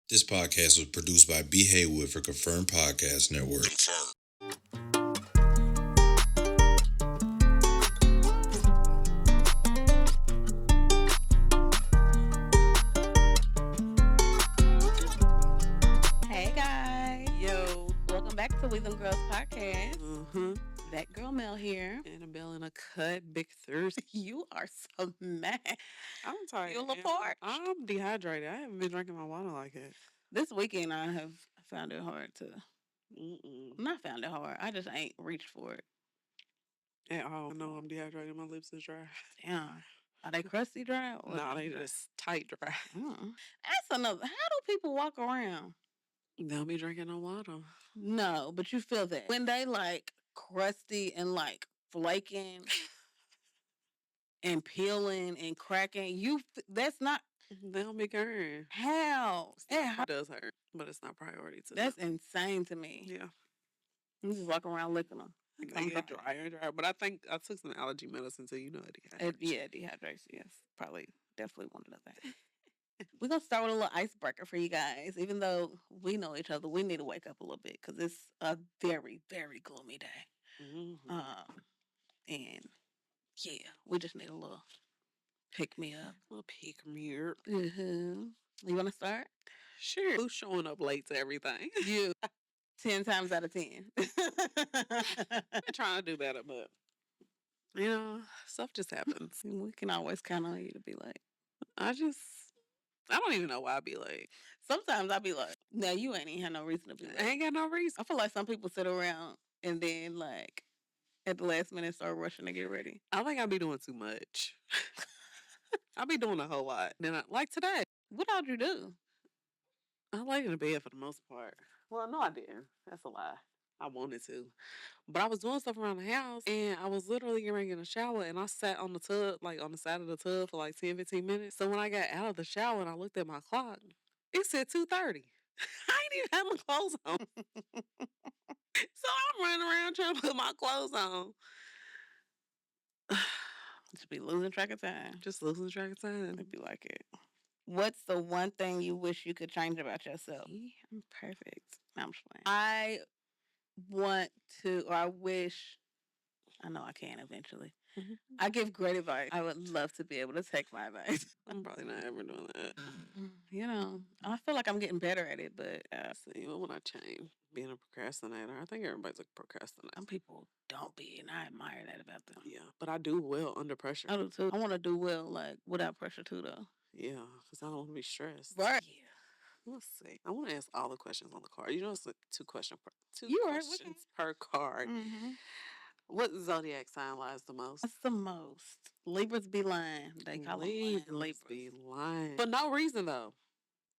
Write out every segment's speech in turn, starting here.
This podcast was produced by B. Haywood for Confirmed Podcast Network. Hey guys, Yo. welcome back to We Them Girls Podcast. Mm-hmm. That girl Mel here. Annabelle in a cut, big thirst. You are so mad. I'm tired. You a little parched. I'm dehydrated. I haven't been drinking my water like that. This weekend I have found it hard to. Mm-mm. Not found it hard. I just ain't reached for it. At all. I know I'm dehydrated. My lips is dry. Damn. Are they crusty dry? Or No, they just tight dry. That's another. How do people walk around? They'll be drinking no water. No, but you feel that when they like crusty and like flaking and peeling and cracking. That's not They don't be caring. how. It does hurt, but it's not priority to That's them. insane to me. Yeah. You just walk around licking them. They get drier and drier. But I think I took some allergy medicine too. You know it dehydration. Yeah, dehydration. Yes, probably, definitely one of the things. We're gonna start with a little icebreaker for you guys. Even though we know each other, we need to wake up a little bit because it's a very, very gloomy day. Mm-hmm. And yeah, we just need a little pick me up. A little pick me up. Mm-hmm. You want to start? Sure. Who's showing up late to everything? You. 10 times out of 10. I'm trying to do better, but you know, stuff just happens. We can always count on you to be late. I don't even know why I be late. Sometimes I be like, now you ain't even had no reason to be late. I ain't got no reason. I feel like some people sit around and then like at the last minute start rushing to get ready. I think I be doing too much. I be doing a whole lot. Then like today. What all you do? I laid in the bed for the most part. Well, no, I didn't. That's a lie. I wanted to. But I was doing stuff around the house and I was literally getting ready to get in the shower and I sat on the tub, like on the side of the tub for like 10, 15 minutes. So when I got out of the shower and I looked at my clock, it said 2:30. I ain't even have my clothes on. So I'm running around trying to put my clothes on. Just be losing track of time. Just losing track of time. It'd be like it. What's the one thing you wish you could change about yourself? I'm perfect. No, I'm just playing. I want to, or I wish, I know I can eventually. Mm-hmm. I give great advice. I would love to be able to take my advice. I'm probably not ever doing that. You know, I feel like I'm getting better at it, but see, what would I change? Being a procrastinator. I think everybody's a procrastinator. Some people don't be, and I admire that about them. Yeah, but I do well under pressure. I do too. I want to do well, like without pressure too, though. Yeah, because I don't want to be stressed. Right. Yeah. Let's see. I want to ask all the questions on the card. You know, it's like two questions per card. Mm-hmm. What zodiac sign lies the most? What's the most? Libras be lying. They call them Libras. Be lying. For no reason, though.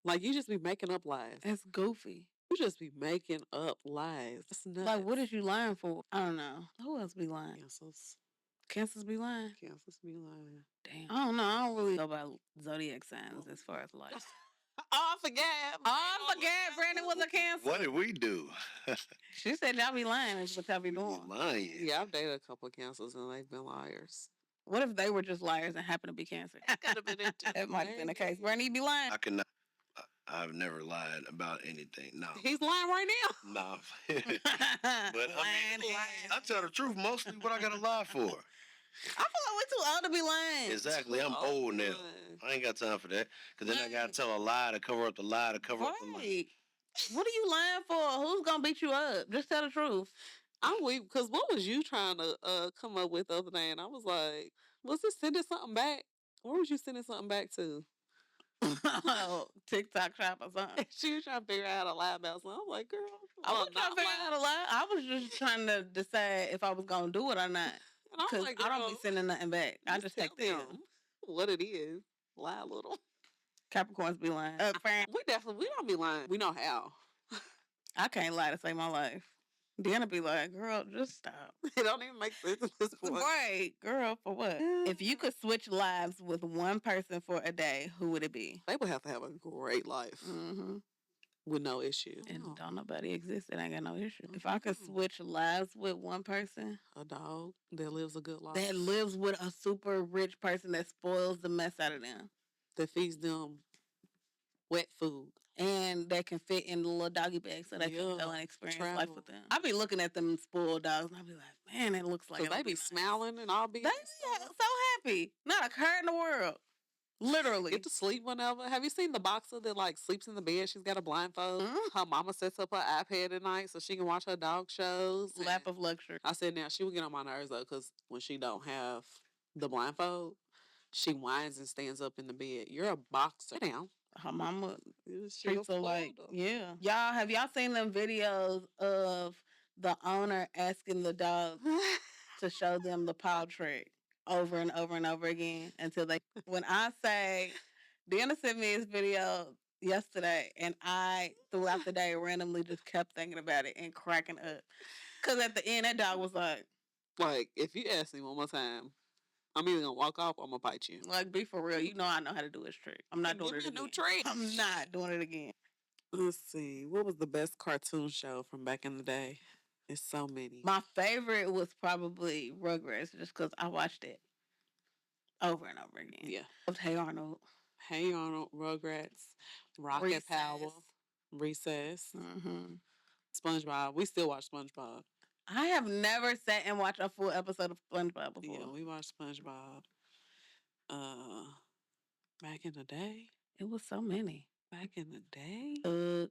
Like, you just be making up lies. That's goofy. You just be making up lies. That's nuts. Like, what is you lying for? I don't know. Who else be lying? Cancers be lying? Cancers be lying. Damn. I don't know. I don't really know about zodiac signs as far as life. I forget. Brandon was a Cancer. What did we do? She said y'all be lying is what y'all be doing. Lying. Yeah, I've dated a couple of Cancers and they've been liars. What if they were just liars and happened to be Cancer? That could have been it too. That might have been the case. Brandon, you be lying? I cannot. I've never lied about anything. No. He's lying right now. No. But I tell the truth mostly what I got to lie for. I feel like we're too old to be lying. Exactly. I'm old now. I ain't got time for that. Because then I got to tell a lie to cover up the lie to cover up the lie. What are you lying for? Who's going to beat you up? Just tell the truth. I'm weak because what was you trying to come up with the other day? And I was like, was it sending something back? Where was you sending something back to? TikTok shop or something. She was trying to figure out how to lie about something. I was like, girl, I was trying to figure out how to lie. I was just trying to decide if I was going to do it or not. Because like, I don't be sending nothing back. I just take them what it is. Lie a little. Capricorns be lying. We don't be lying. We know how. I can't lie to save my life. Deanna be like, girl, just stop. It don't even make sense at this point. Right, girl, for what? If you could switch lives with one person for a day, who would it be? They would have to have a great life. Mm-hmm. With no issue. And don't nobody exist that ain't got no issue. If I could switch lives with one person. A dog that lives a good life. That lives with a super rich person that spoils the mess out of them. That feeds them wet food. And that can fit in the little doggy bag so they can go and experience life with them. I be looking at them spoiled dogs and I be like, man, it looks like they be smiling and all big. They so happy. Not a care in the world. Literally. Get to sleep whenever. Have you seen the boxer that like sleeps in the bed? She's got a blindfold. Her mama sets up her iPad at night so she can watch her dog shows. Lap of luxury. I said now she would get on my nerves though because when she don't have the blindfold, she whines and stands up in the bed. You're a boxer. Now her mama treats her like, yeah. Y'all, have y'all seen them videos of the owner asking the dog to show them the paw trick over and over and over again until they, when I say, Deanna sent me this video yesterday and I, throughout the day, randomly just kept thinking about it and cracking up. Because at the end, that dog was like, if you ask me one more time, I'm either going to walk off or I'm going to bite you. Like, be for real. You know I know how to do his trick. I'm not doing it again. New trick. I'm not doing it again. Let's see. What was the best cartoon show from back in the day? It's so many. My favorite was probably Rugrats, just because I watched it over and over again. Yeah. Hey Arnold. Hey Arnold, Rugrats, Rocket Power, Recess, SpongeBob. We still watch SpongeBob. I have never sat and watched a full episode of SpongeBob before. Yeah, we watched SpongeBob. Back in the day, it was so many. Back in the day,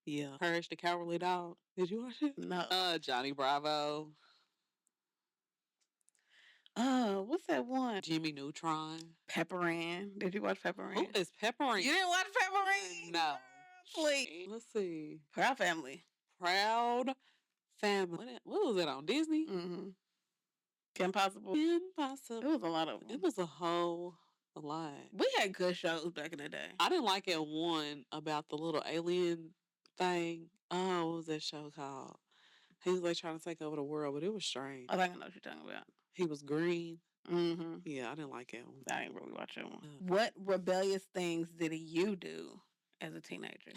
yeah. Courage the Cowardly Dog. Did you watch it? No. Johnny Bravo. What's that one? Jimmy Neutron. Pepper Ann. Did you watch Pepper Ann? Who is Pepper Ann? You didn't watch Pepper Ann? No. Please. Let's see. Proud Family. Proud Family. What was it on Disney? Kim Possible. Kim Possible. It was a lot of them. It was a lot. We had good shows back in the day. I didn't like that one about the little alien thing. Oh, what was that show called? He was like trying to take over the world, but it was strange. I think I know what you're talking about. He was green. Yeah, I didn't like that one. I didn't really watch that one. What rebellious things did you do as a teenager?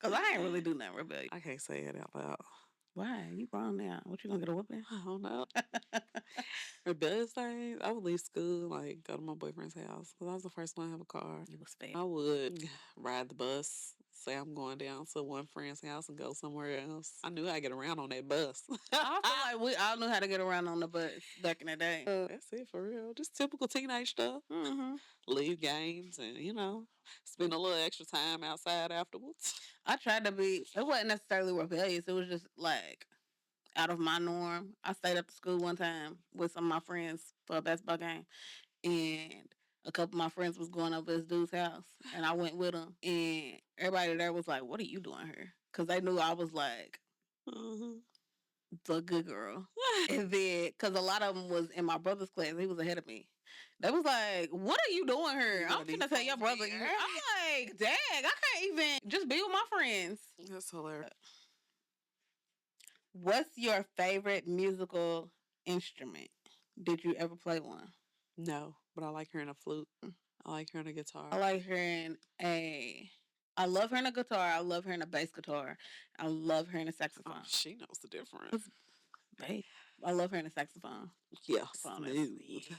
Because I ain't really do nothing rebellious. I can't say it out loud. Why? You grown now. What, you gonna get a whooping? I don't know. Rebellious things. I would leave school, like go to my boyfriend's house because I was the first one to have a car. It was fair. I would ride the bus, say I'm going down to one friend's house and go somewhere else. I knew I'd get around on that bus. I feel like we all knew how to get around on the bus back in the day. That's it for real. Just typical teenage stuff. Leave games and, spend a little extra time outside afterwards. I tried to be, it wasn't necessarily rebellious. It was just like out of my norm. I stayed up to school one time with some of my friends for a basketball game. And a couple of my friends was going over this dude's house. And I went with them. And everybody there was like, what are you doing here? Because they knew I was like the good girl. And then, because a lot of them was in my brother's class. He was ahead of me. They was like, what are you doing here? I'm going to tell your brother. I'm like, dang, I can't even just be with my friends. That's hilarious. What's your favorite musical instrument? Did you ever play one? No, but I like hearing a flute. I like hearing a guitar. I like hearing I love hearing a guitar. I love hearing a bass guitar. I love hearing a saxophone. Oh, she knows the difference. Babe, I love hearing a saxophone. Yeah, smooth. Yeah.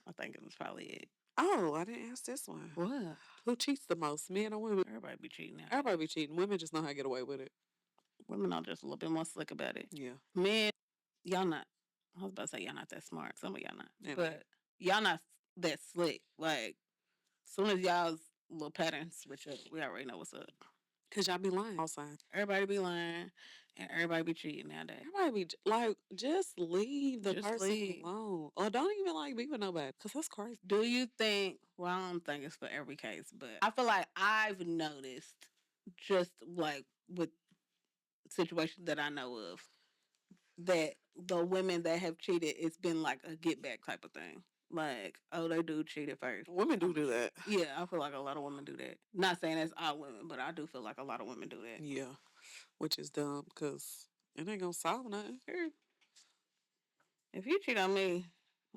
I think it was probably it. Oh, I didn't ask this one. What? Who cheats the most, men or women? Everybody be cheating now. Everybody be cheating. Women just know how to get away with it. Women are just a little bit more slick about it. Yeah. Men, y'all not. I was about to say y'all not that smart. Some of y'all not. Yeah. But y'all not that slick. Like, as soon as y'all's little patterns switch up, we already know what's up. Because y'all be lying all time. Everybody be lying, and everybody be cheating nowadays. Everybody be, just leave the person alone. Or don't even, be with nobody. Because that's crazy. Do you think, well, I don't think it's for every case, but I feel like I've noticed, just, with situations that I know of, that the women that have cheated, it's been like a get back type of thing. Like, oh, they do cheated first. Women do that. Yeah, I feel like a lot of women do that. Not saying that's all women, but I do feel like a lot of women do that. Yeah, which is dumb because it ain't gonna solve nothing. If you cheat on me,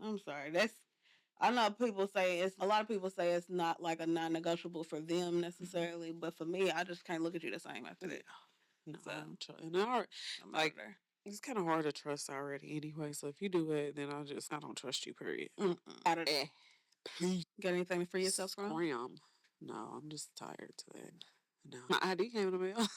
I'm sorry. I know a lot of people say it's not like a non-negotiable for them necessarily, but for me, I just can't look at you the same after that. No, so, it's kind of hard to trust already anyway. So if you do it, then I don't trust you. Period. Out of there. Got anything to free yourself from? Scram. No, I'm just tired today. No. My ID came in the mail.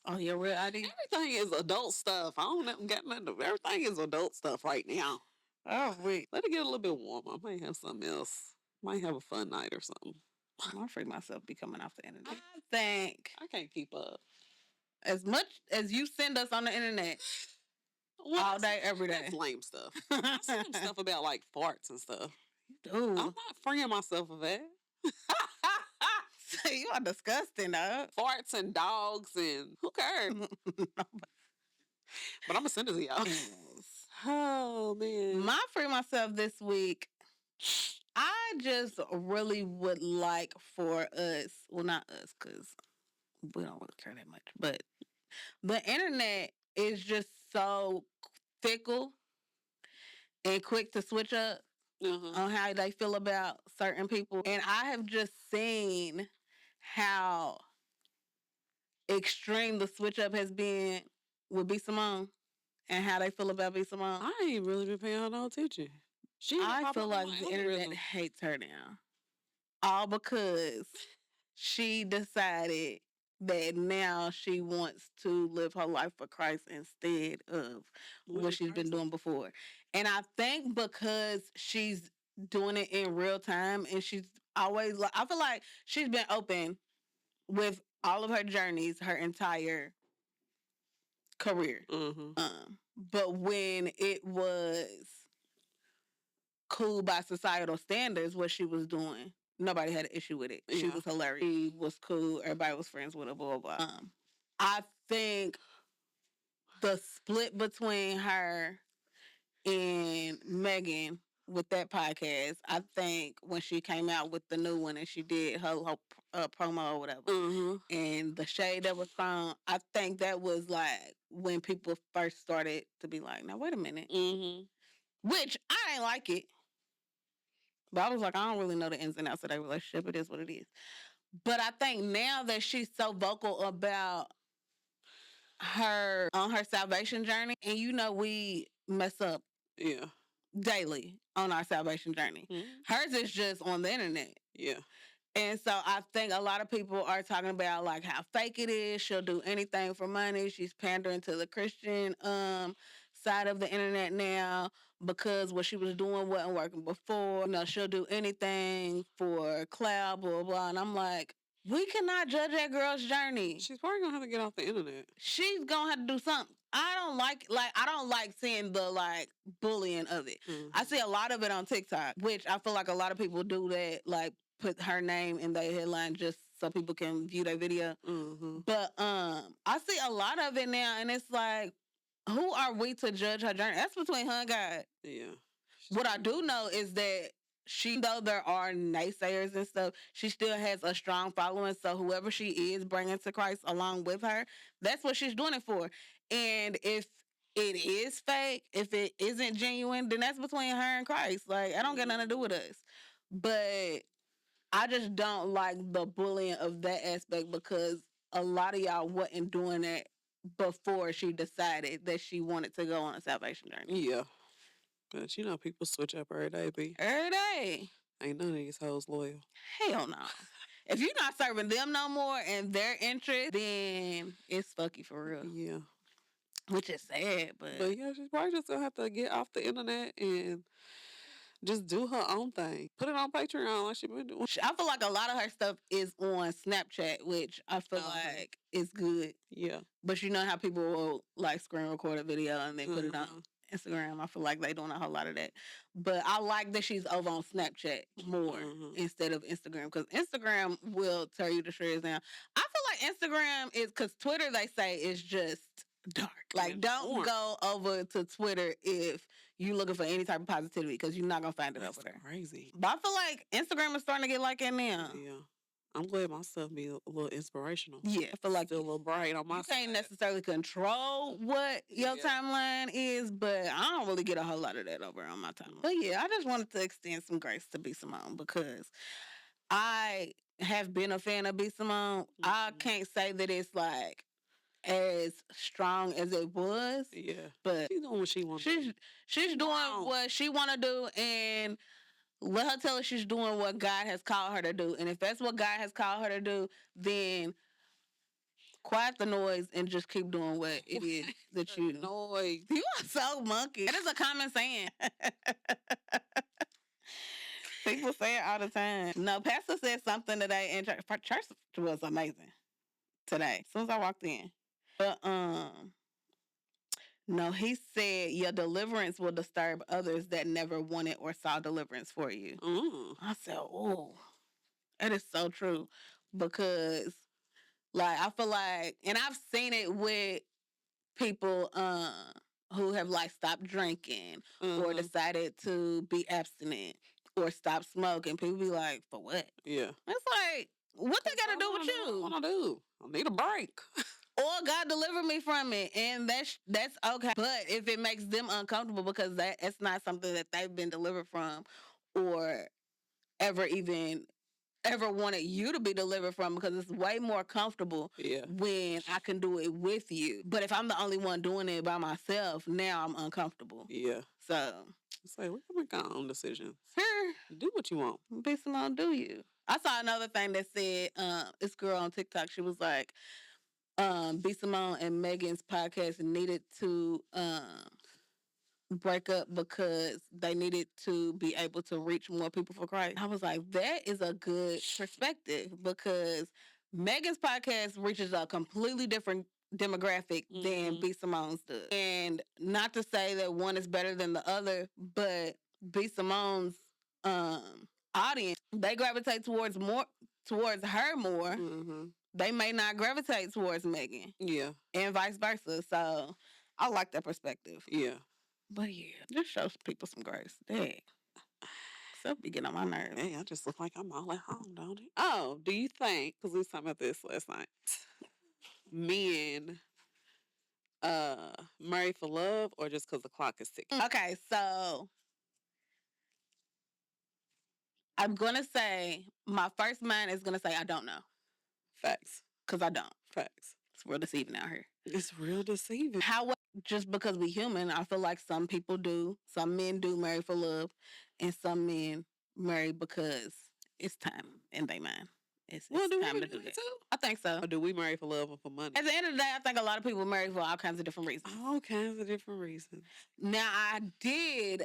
Oh, your real ID? Everything is adult stuff. I don't got nothing. Everything is adult stuff right now. Oh, wait. Let it get a little bit warmer. I might have something else. Might have a fun night or something. I'm afraid myself be coming off the internet. I think I can't keep up. as much as you send us on the internet all day, every day. That's lame stuff. I send them stuff about like farts and stuff. Dude. I'm not freeing myself of that. You are disgusting, dog. Farts and dogs and who cares? But I'm gonna send it to y'all. Oh man. My free myself this week. I just really would like for us, well, not us, because we don't really care that much, but the internet is just so fickle and quick to switch up on how they feel about certain people. And I have just seen how extreme the switch up has been with B. Simone and how they feel about B. Simone. I ain't really been paying her no attention. I feel like the internet hates her now. All because she decided that now she wants to live her life for Christ instead of what she's been doing before. And I think because she's doing it in real time and she's always like, I feel like she's been open with all of her journeys her entire career. But when it was cool by societal standards, what she was doing, nobody had an issue with it. She was hilarious. She was cool. Everybody was friends with her, blah, blah, blah. I think the split between her and Megan with that podcast, I think when she came out with the new one and she did her promo or whatever, and the shade that was thrown, I think that was like when people first started to be like, now, wait a minute. Which I didn't like it. But I was like, I don't really know the ins and outs of that relationship. It is what it is. But I think now that she's so vocal about her on her salvation journey, and you know we mess up daily on our salvation journey. Hers is just on the internet. And so I think a lot of people are talking about like how fake it is. She'll do anything for money. She's pandering to the Christian side of the internet now because what she was doing wasn't working before. You know, she'll do anything for clout, blah, blah. And I'm like, we cannot judge that girl's journey. She's probably gonna have to get off the internet. She's gonna have to do something. I don't like seeing the like bullying of it. I see a lot of it on TikTok, which I feel like a lot of people do that, like put her name in their headline just so people can view their video. But I see a lot of it now, and it's like, who are we to judge her journey? That's between her and God. What I do know is that though there are naysayers and stuff, she still has a strong following. So whoever she is bringing to Christ along with her, that's what she's doing it for. And if it is fake, if it isn't genuine, then that's between her and Christ. Like, I don't got nothing to do with us. But I just don't like the bullying of that aspect because a lot of y'all wasn't doing that before she decided that she wanted to go on a salvation journey. But you know, people switch up every day, B. Every day. Ain't none of these hoes loyal. Hell no. If you're not serving them no more and their interest, then it's fucky for real. Which is sad, but yeah, she's probably just gonna have to get off the internet and just do her own thing. Put it on Patreon like she been doing. I feel like a lot of her stuff is on Snapchat, which I feel like is good. But you know how people will like screen record a video and then put it on Instagram. I feel like they doing a whole lot of that. But I like that she's over on Snapchat more instead of Instagram, because Instagram will tear you to shreds down. I feel like Instagram is, because Twitter, they say, is just dark. Like, don't go over to Twitter if you looking for any type of positivity, because you're not going to find it over there. Crazy. But I feel like Instagram is starting to get like that now. I'm glad my stuff be a little inspirational. I feel like still a little bright on my side. You can't necessarily control what your timeline is, but I don't really get a whole lot of that over on my timeline. But yeah, I just wanted to extend some grace to B. Simone because I have been a fan of B. Simone. I can't say that it's like as strong as it was. But she's doing what she wants. She's doing what she want to do, and Let her tell her she's doing what God has called her to do. And if that's what God has called her to do, then quiet the noise and just keep doing what it is that you noise. You are so monkey. That is a common saying. People say it all the time. No, Pastor said something today, and church was amazing today. As soon as I walked in, but no, he said your deliverance will disturb others that never wanted or saw deliverance for you. I said, oh, that is so true, because like I feel like, and I've seen it with people who have like stopped drinking or decided to be abstinent or stop smoking. People be like, for what? Yeah. It's like, what they got to do with you? What I do? I need a break. Or God deliver me from it, and that's okay. But if it makes them uncomfortable because it's not something that they've been delivered from, or ever wanted you to be delivered from, because it's way more comfortable when I can do it with you. But if I'm the only one doing it by myself, now I'm uncomfortable. Yeah. So it's like, we can make our own decisions. Sure. Do what you want. Be Simone, do you? I saw another thing that said, this girl on TikTok, she was like, B. Simone and Megan's podcast needed to break up because they needed to be able to reach more people for Christ. I was like, that is a good perspective, because Megan's podcast reaches a completely different demographic than B. Simone's does. And not to say that one is better than the other, but B. Simone's audience, they gravitate towards her more. They may not gravitate towards Megan. Yeah. And vice versa. So I like that perspective. Yeah. But yeah, just show people some grace. Dang. Except be getting on my nerves. Hey, I just look like I'm all at home, don't it? Oh, do you think, because we was talking about this last night, men marry for love or just because the clock is ticking? Okay, so I'm going to say, my first mind is going to say, I don't know. Facts. Because I don't. Facts. It's real deceiving out here. It's real deceiving. However, just because we human, I feel like some people do. Some men do marry for love, and some men marry because it's time in their mind. It's time to do that. Too? I think so. Or do we marry for love or for money? At the end of the day, I think a lot of people marry for all kinds of different reasons. All kinds of different reasons. Now, I did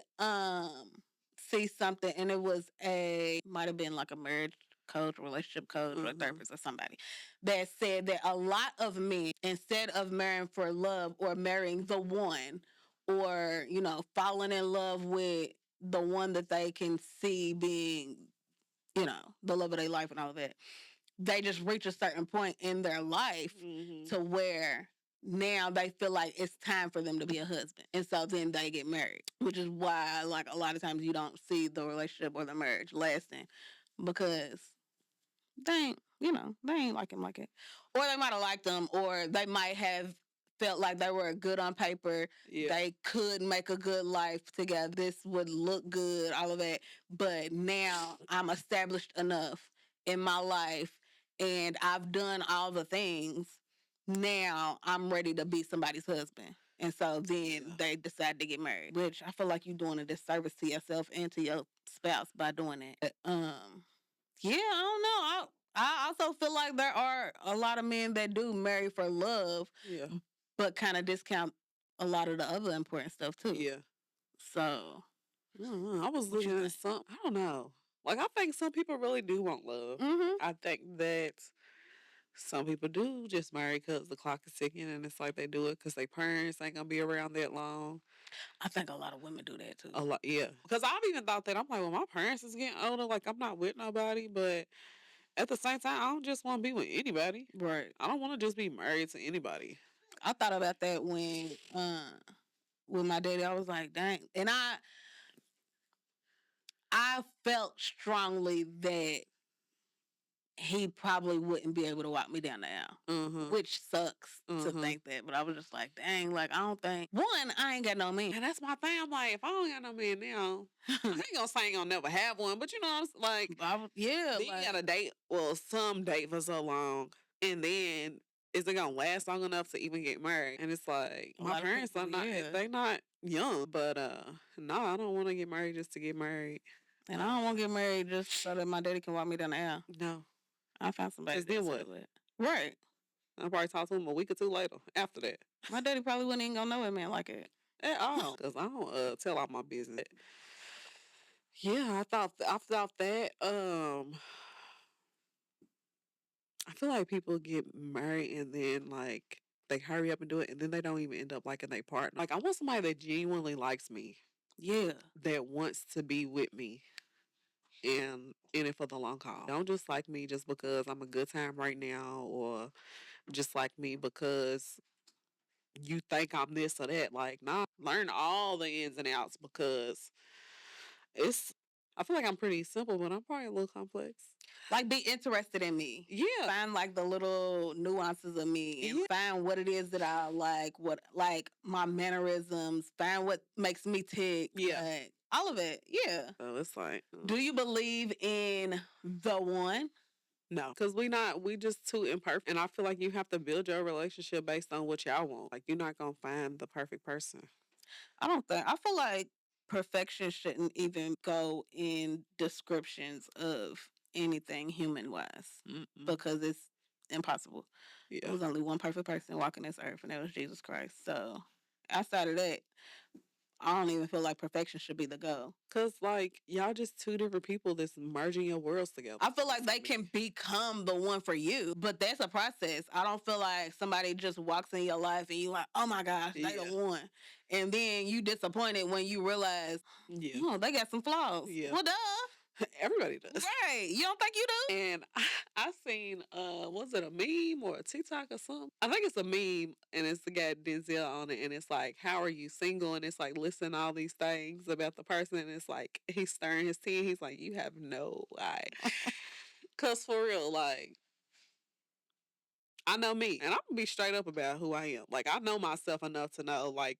see something, and it was might have been like a marriage coach, relationship coach, or a therapist or somebody, that said that a lot of men, instead of marrying for love or marrying the one, or, falling in love with the one that they can see being, the love of their life and all of that, they just reach a certain point in their life to where now they feel like it's time for them to be a husband. And so then they get married, which is why, like, a lot of times you don't see the relationship or the marriage lasting, because they ain't like him like it. Or they might have liked him, or they might have felt like they were good on paper. Yeah. They could make a good life together. This would look good, all of that. But now I'm established enough in my life, and I've done all the things. Now I'm ready to be somebody's husband. And so then they decide to get married, which I feel like you're doing a disservice to yourself and to your spouse by doing that. Yeah, I don't know. I also feel like there are a lot of men that do marry for love, but kind of discount a lot of the other important stuff too. Yeah. So, I was looking at some. I don't know. Like, I think some people really do want love. I think that some people do just marry because the clock is ticking, and it's like they do it because their parents ain't gonna be around that long. I think a lot of women do that too. A lot, yeah. Because I've even thought that. I'm like, well, my parents is getting older. Like, I'm not with nobody, but at the same time, I don't just want to be with anybody. Right. I don't want to just be married to anybody. I thought about that when with my daddy. I was like, dang. And I felt strongly that he probably wouldn't be able to walk me down the aisle, which sucks to think that. But I was just like, dang, like, I don't think, one, I ain't got no man. And that's my thing. I'm like, if I don't got no man now, I ain't gonna say I ain't gonna never have one. But you know what I'm like, yeah. Then you gotta date, some date for so long. And then, is it gonna last long enough to even get married? And it's like, my parents are not, they not young. But, no, I don't want to get married just to get married. And I don't want to get married just so that my daddy can walk me down the aisle. No. I found somebody. Because then what? Right. I'll probably talk to him a week or two later after that. My daddy probably wouldn't even gonna know a man like it. At all. Because I don't tell all my business. Yeah, I thought that. I feel like people get married and then like they hurry up and do it and then they don't even end up liking their partner. Like I want somebody that genuinely likes me. Yeah. That wants to be with me and in it for the long haul. Don't just like me just because I'm a good time right now or just like me because you think I'm this or that. Like, nah, learn all the ins and outs because I feel like I'm pretty simple, but I'm probably a little complex. Like, be interested in me. Yeah. Find like the little nuances of me and find what it is that I like my mannerisms, find what makes me tick. Yeah. All of it. Yeah. So it's like, do you believe in the one? No, because we just too imperfect. And I feel like you have to build your relationship based on what y'all want. Like, you're not going to find the perfect person. I feel like perfection shouldn't even go in descriptions of anything human wise because it's impossible. Yeah. There was only one perfect person walking this earth, and that was Jesus Christ. So outside of that, I don't even feel like perfection should be the goal. Because, like, y'all just two different people that's merging your worlds together. I feel like they can become the one for you, but that's a process. I don't feel like somebody just walks in your life and you like, oh my gosh, they the one. And then you disappointed when you realize, oh, they got some flaws. Yeah. Well, duh. Everybody does. Right. You don't think you do? And I seen, was it a meme or a TikTok or something? I think it's a meme and it's the guy Denzel on it and it's like, how are you single? And it's like, listen all these things about the person and it's like, he's stirring his tea and he's like, you have no idea. Cause for real, like, I know me and I'm gonna be straight up about who I am. Like, I know myself enough to know, like,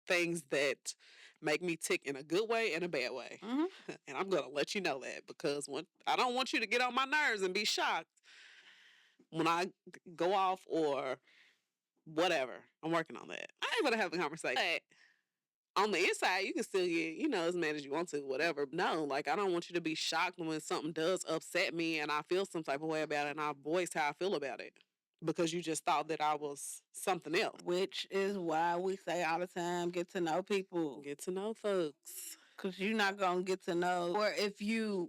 things that make me tick in a good way and a bad way. Mm-hmm. And I'm going to let you know that because I don't want you to get on my nerves and be shocked when I go off or whatever. I'm working on that. I ain't going to have a conversation. But on the inside, you can still get, as mad as you want to, whatever. No, like, I don't want you to be shocked when something does upset me and I feel some type of way about it and I voice how I feel about it. Because you just thought that I was something else. Which is why we say all the time, get to know people. Get to know folks. Because you're not going to get to know. Or if you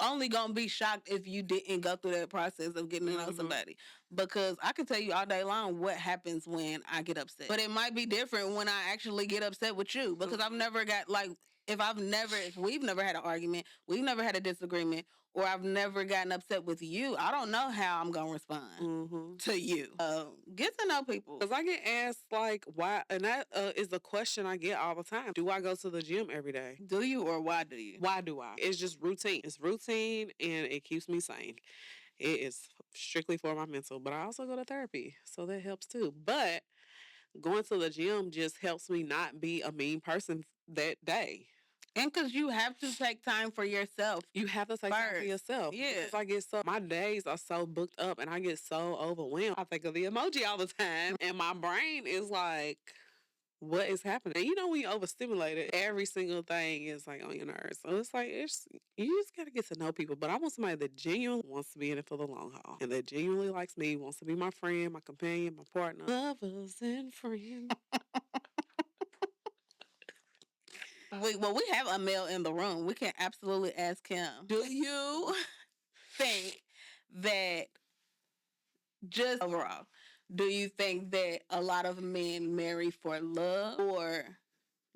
only going to be shocked if you didn't go through that process of getting to know somebody. Because I can tell you all day long what happens when I get upset. But it might be different when I actually get upset with you. Because I've never got, like, if we've never had an argument, we've never had a disagreement, or I've never gotten upset with you, I don't know how I'm going to respond to you. Get to know people. Because I get asked, like, why, and that is a question I get all the time. Do I go to the gym every day? Do you or why do you? Why do I? It's just routine. It's routine and it keeps me sane. It is strictly for my mental, but I also go to therapy, so that helps too. But going to the gym just helps me not be a mean person that day. And because you have to take time for yourself. You have to take time for yourself. Yeah. Because my days are so booked up and I get so overwhelmed. I think of the emoji all the time. And my brain is like, what is happening? And when you're overstimulated, every single thing is like on your nerves. So it's like, you just got to get to know people. But I want somebody that genuinely wants to be in it for the long haul. And that genuinely likes me, wants to be my friend, my companion, my partner. Lovers and friends. We have a male in the room. We can absolutely ask him. Do you think that just overall, do you think that a lot of men marry for love or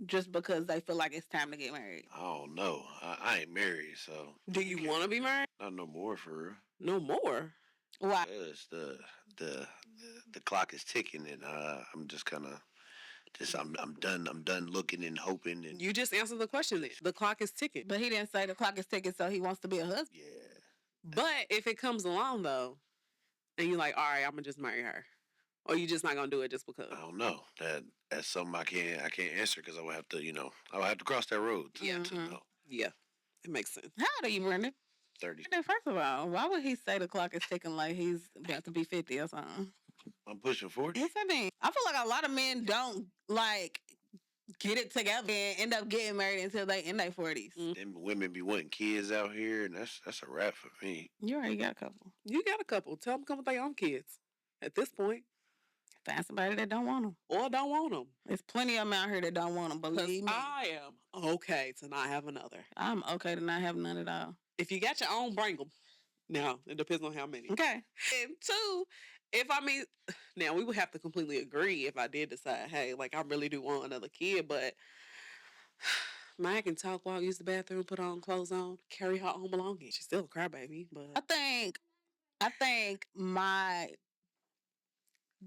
just because they feel like it's time to get married? I don't know. I ain't married, so. Do you want to be married? Not no more, for real. No more? Why? Because the clock is ticking, and I'm just kind of. I'm done looking and hoping. And you just answered the question then. The clock is ticking. But he didn't say the clock is ticking, so he wants to be a husband. Yeah. But if it comes along though, and you're like, all right, I'm gonna just marry her, or you just not gonna do it just because? I don't know. That's something I can't answer because I would have to cross that road to know. Yeah, it makes sense. How old are you, Brandon? 30. First of all, why would he say the clock is ticking like he's about to be 50 or something? I'm pushing 40. Yes, I mean, I feel like a lot of men don't get it together and end up getting married until they in their 40s. Them women be wanting kids out here, and that's a wrap for me. You already got a couple. You got a couple. Tell them come with their own kids. At this point, find somebody that don't want them. Or don't want them. There's plenty of them out here that don't want them, believe me. I am okay to not have another. I'm okay to not have none at all. If you got your own, bring them. Now, it depends on how many. Okay. And two, now we would have to completely agree if I did decide, hey, like I really do want another kid, but Maya can talk, walk, use the bathroom, put on clothes on, carry her own belongings. She's still a crybaby, but I think my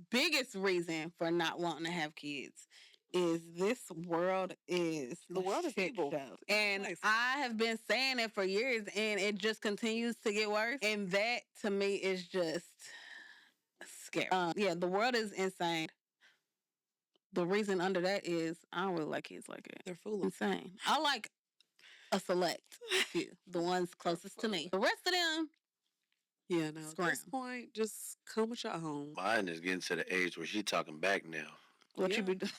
biggest reason for not wanting to have kids is this world is the world is evil. And I have been saying it for years, and it just continues to get worse. And that to me is just scary. Yeah, the world is insane. The reason under that is I don't really like kids like that. They're foolish. Insane. I like a select few, the ones closest to me. The rest of them, yeah, no. At this point, just come with your own. Mine is getting to the age where she talking back now. What you be doing?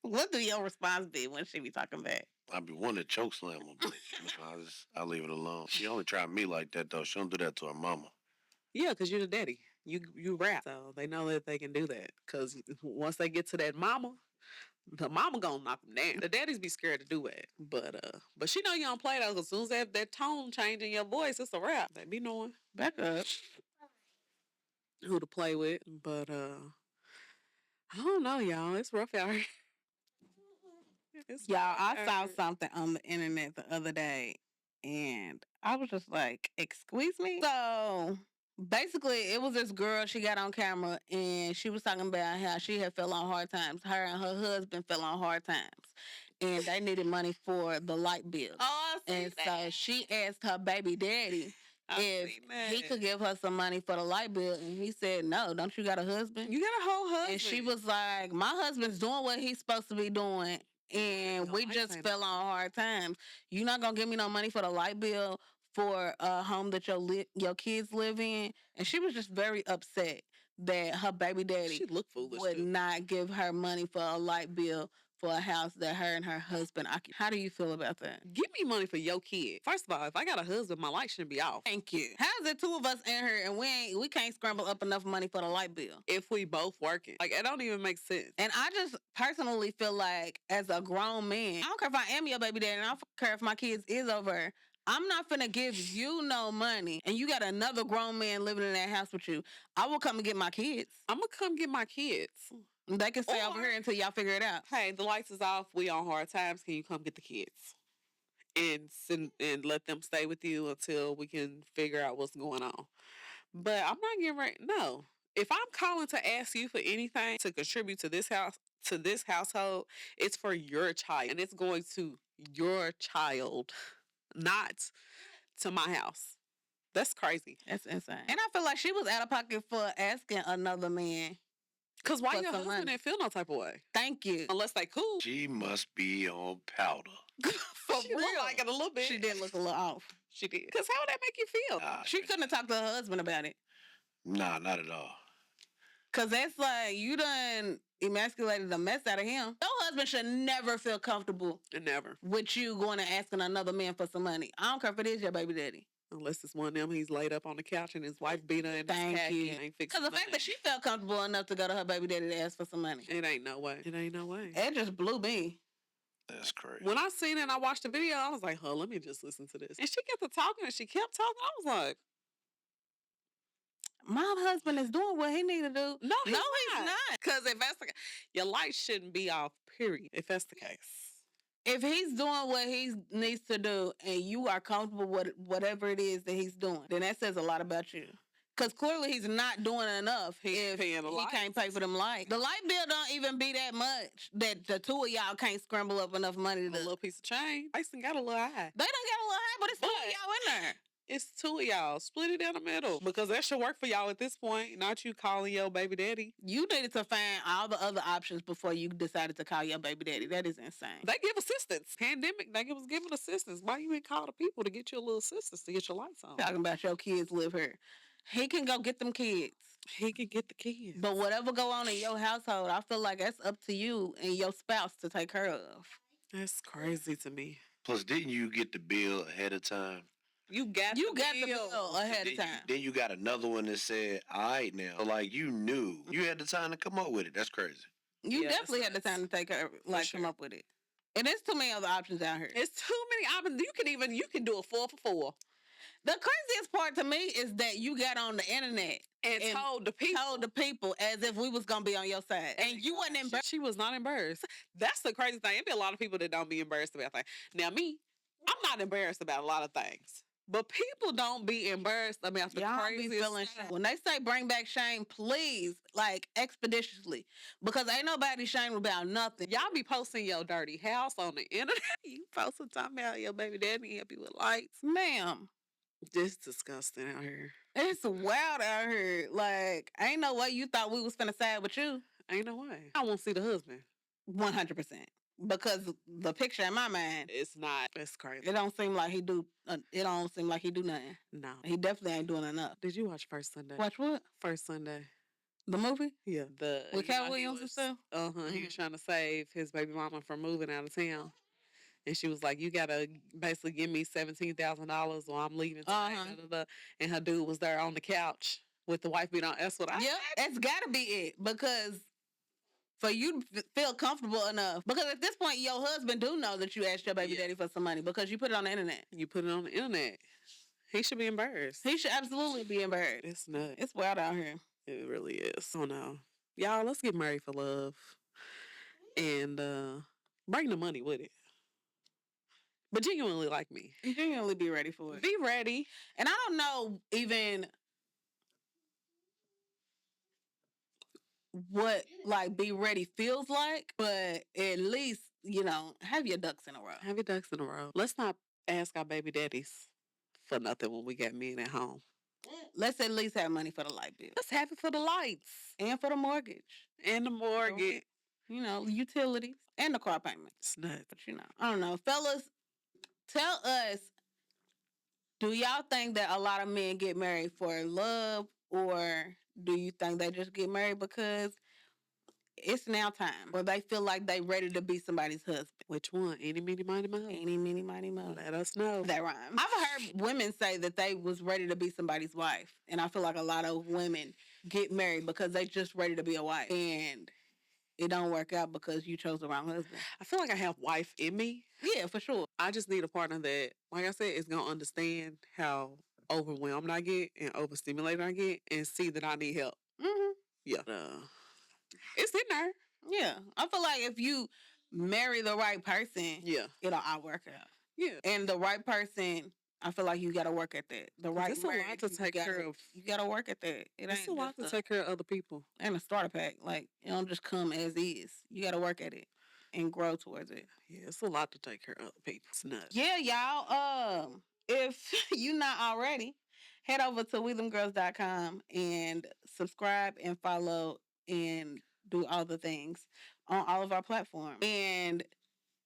What do your response be when she be talking back? I be wanting to choke slam her, but I'll leave it alone. She only tried me like that though. She don't do that to her mama. Yeah, because you're the daddy. You rap, so they know that they can do that. Because once they get to that mama, the mama gonna knock them down. The daddies be scared to do it, but she know you don't play though. As soon as that tone change in your voice, it's a rap. They be knowing. Back up. Who to play with, but I don't know, y'all. It's rough out here. Y'all, I saw something on the internet the other day, and I was just like, excuse me? So, basically, it was this girl, she got on camera, and she was talking about how she had fell on hard times. Her and her husband fell on hard times, and they needed money for the light bill. Oh, I see and that. So, she asked her baby daddy if he could give her some money for the light bill, and he said, no, don't you got a husband? You got a whole husband. And she was like, my husband's doing what he's supposed to be doing, and we just fell on hard times. You're not going to give me no money for the light bill for a home that your kids live in? And she was just very upset that her baby daddy would not give her money for a light bill for a house that her and her husband occupy. How do you feel about that? Give me money for your kid. First of all, if I got a husband, my light shouldn't be off. Thank you. How is it two of us in here and we can't scramble up enough money for the light bill? If we both working. Like, it don't even make sense. And I just personally feel like, as a grown man, I don't care if I am your baby daddy, and I don't care if my kids is over. I'm not finna give you no money, and you got another grown man living in that house with you. I will come and get my kids. I'm gonna come get my kids. They can stay over here until y'all figure it out. Hey, the lights is off. We on hard times. Can you come get the kids? And let them stay with you until we can figure out what's going on. But I'm not getting ready. No. If I'm calling to ask you for anything to contribute to this household, it's for your child. And it's going to your child, not to my house. That's crazy. That's insane. And I feel like she was out of pocket for asking another man. Because why your husband didn't feel no type of way? Thank you. Unless they cool. She must be on powder. For she real. Looked like it a little bit. She did look a little off. She did. Because how would that make you feel? She couldn't have talked to her husband about it. Nah, not at all. Because that's like, you done emasculated the mess out of him. Your husband should never feel comfortable. Never. With you going and asking another man for some money. I don't care if it is your baby daddy. Unless it's one of them, he's laid up on the couch and his wife beat her in his khaki and ain't fixing Because the fact that she felt comfortable enough to go to her baby daddy to ask for some money. It ain't no way. It ain't no way. It just blew me. That's crazy. When I seen it and I watched the video, I was like, huh, let me just listen to this. And she kept talking and she kept talking. I was like, my husband is doing what he need to do. No, he's not. Because if that's the case, your light shouldn't be off, period, if that's the case. If he's doing what he needs to do and you are comfortable with whatever it is that he's doing, then that says a lot about you. Because clearly he's not doing enough if he can't pay for them lights. The light bill don't even be that much that the two of y'all can't scramble up enough money to a little piece of change. Tyson got a little high. They don't got a little high, but it's two of y'all in there. It's two of y'all. Split it down the middle. Because that should work for y'all at this point. Not you calling your baby daddy. You needed to find all the other options before you decided to call your baby daddy. That is insane. They give assistance. Pandemic, they was giving assistance. Why you ain't call the people to get you a little assistance to get your lights on? Talking about your kids live here. He can go get them kids. He can get the kids. But whatever go on in your household, I feel like that's up to you and your spouse to take care of. That's crazy to me. Plus, didn't you get the bill ahead of time? You got the bill ahead of time. Then you got another one that said, all right now. Like, you knew. You had the time to come up with it. That's crazy. You definitely had the time to take care, come up with it. And there's too many other options out here. It's too many options. You can do a 4 for 4. The craziest part to me is that you got on the internet and told the people as if we was gonna be on your side, and you wasn't embarrassed. She was not embarrassed. That's the crazy thing. It be a lot of people that don't be embarrassed about things. Now me, I'm not embarrassed about a lot of things. But people don't be embarrassed about the craziest stuff. When they say bring back shame, please, like, expeditiously. Because ain't nobody shamed about nothing. Y'all be posting your dirty house on the internet. You posting talking about your baby daddy help you with lights. Ma'am. This disgusting out here. It's wild out here. Like, ain't no way you thought we was finna side with you. Ain't no way. I won't see the husband. 100%. Because the picture in my mind, it's not. It's crazy. It don't seem like he do. It don't seem like he do nothing. No, he definitely ain't doing enough. Did you watch First Sunday? Watch what? First Sunday. The movie? Yeah, with Cat Williams and stuff. He was trying to save his baby mama from moving out of town, and she was like, "You gotta basically give me $17,000, or I'm leaving tonight." And her dude was there on the couch with the wife beat on. That's what I. Yep, that's gotta be it because. For you to feel comfortable enough. Because at this point, your husband do know that you asked your baby daddy for some money because you put it on the internet. You put it on the internet. He should be embarrassed. He should absolutely be embarrassed. It's nuts. It's wild out here. It really is. Oh, no. Y'all, let's get married for love. And bring the money with it. But genuinely like me. Genuinely be ready for it. Be ready. And I don't know even... what like be ready feels like, but at least, have your ducks in a row. Have your ducks in a row. Let's not ask our baby daddies for nothing when we got men at home. Let's at least have money for the light bill. Let's have it for the lights. And for the mortgage. And the mortgage. Utilities. And the car payment. It's nuts. But I don't know. Fellas, tell us, do y'all think that a lot of men get married for love, or do you think they just get married because it's now time, or they feel like they ready to be somebody's husband? Which one? Any, meeny, miny, mo? Any, meeny, miny, mo. Let us know. That rhymes. I've heard women say that they was ready to be somebody's wife, and I feel like a lot of women get married because they just ready to be a wife, and it don't work out because you chose the wrong husband. I feel like I have wife in me. Yeah, for sure. I just need a partner that, like I said, is going to understand how overwhelmed I get and overstimulated I get and see that I need help. Mm-hmm. Yeah. It's in there. Yeah. I feel like if you marry the right person, it'll all work out. Yeah. And the right person, I feel like you got to work at that. The right It's a lot to take care of. You got to work at that. It's a lot to take care of other people. And a starter pack. Like, it don't just come as is. You got to work at it and grow towards it. Yeah, it's a lot to take care of other people. It's nuts. Yeah, y'all. If you're not already, head over to WeThemGirls.com and subscribe and follow and do all the things on all of our platforms. And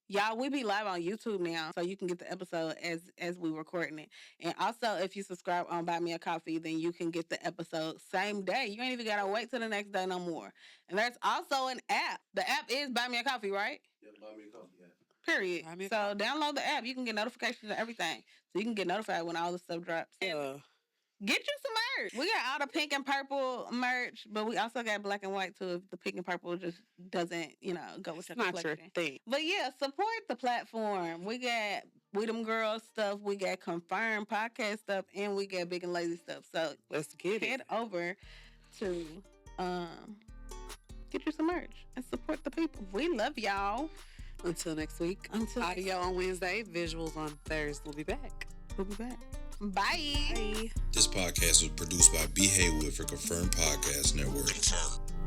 y'all, we be live on YouTube now, so you can get the episode as we recording it. And also, if you subscribe on Buy Me a Coffee, then you can get the episode same day. You ain't even gotta wait till the next day no more. And there's also an app. The app is Buy Me a Coffee, right? Yeah, Buy Me a Coffee, yeah. Period. So download the app. You can get notifications of everything. So you can get notified when all the stuff drops. Yeah. Get you some merch. We got all the pink and purple merch, but we also got black and white too. If the pink and purple just doesn't, go with your complexion. Not your thing. But yeah, support the platform. We got We Them Girls stuff. We got Confirmed podcast stuff, and we got Big and Lazy stuff. So let's get head over to get you some merch and support the people. We love y'all. Until next week. Audio on Wednesday, visuals on Thursday. We'll be back. Bye. This podcast was produced by B. Haywood for Confirmed Podcast Network.